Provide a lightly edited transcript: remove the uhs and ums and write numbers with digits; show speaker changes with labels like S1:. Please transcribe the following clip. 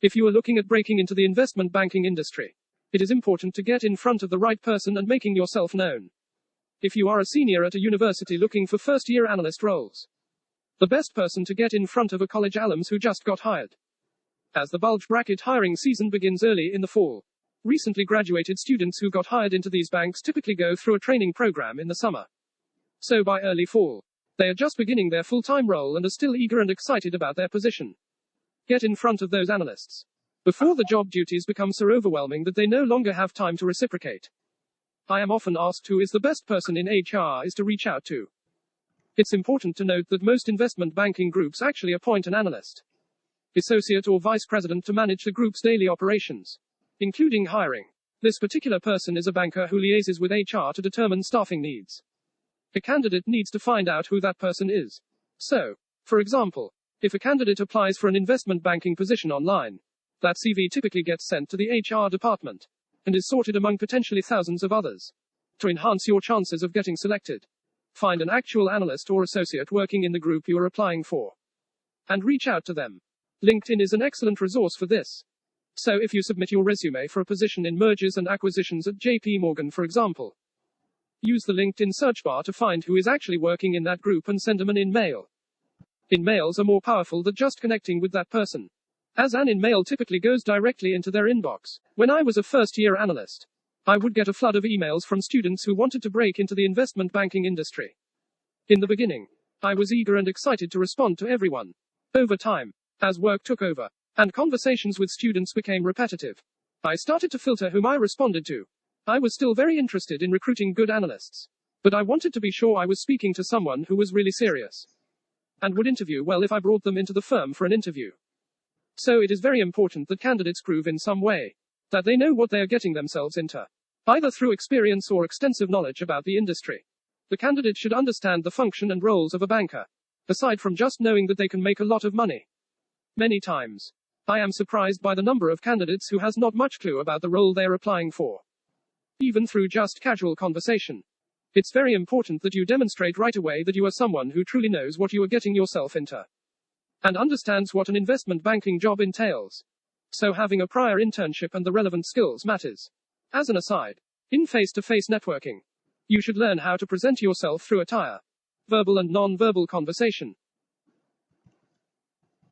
S1: If you are looking at breaking into the investment banking industry, it is important to get in front of the right person and making yourself known. If you are a senior at a university looking for first-year analyst roles, the best person to get in front of are college alums who just got hired. As the bulge bracket hiring season begins early in the fall, recently graduated students who got hired into these banks typically go through a training program in the summer. So by early fall, they are just beginning their full-time role and are still eager and excited about their position. Get in front of those analysts before the job duties become so overwhelming that they no longer have time to reciprocate. I am often asked who is the best person in HR is to reach out to. It's important to note that most investment banking groups actually appoint an analyst, associate or vice president to manage the group's daily operations, including hiring. This particular person is a banker who liaises with HR to determine staffing needs. A candidate needs to find out who that person is. So, for example, if a candidate applies for an investment banking position online, that CV typically gets sent to the HR department and is sorted among potentially thousands of others. To enhance your chances of getting selected, find an actual analyst or associate working in the group you are applying for and reach out to them. LinkedIn is an excellent resource for this. So if you submit your resume for a position in mergers and acquisitions at JP Morgan, for example, use the LinkedIn search bar to find who is actually working in that group and send them an in-mail. In-mails are more powerful than just connecting with that person, as an in-mail typically goes directly into their inbox. When I was a first-year analyst, I would get a flood of emails from students who wanted to break into the investment banking industry. In the beginning, I was eager and excited to respond to everyone. Over time, as work took over, and conversations with students became repetitive, I started to filter whom I responded to. I was still very interested in recruiting good analysts, but I wanted to be sure I was speaking to someone who was really serious and would interview well if I brought them into the firm for an interview. So it is very important that candidates prove in some way that they know what they are getting themselves into, either through experience or extensive knowledge about the industry. The candidate should understand the function and roles of a banker, aside from just knowing that they can make a lot of money. Many times, I am surprised by the number of candidates who has not much clue about the role they are applying for, even through just casual conversation. It's very important that you demonstrate right away that you are someone who truly knows what you are getting yourself into and understands what an investment banking job entails. So having a prior internship and the relevant skills matters. As an aside, in face-to-face networking, you should learn how to present yourself through attire, verbal and non-verbal conversation,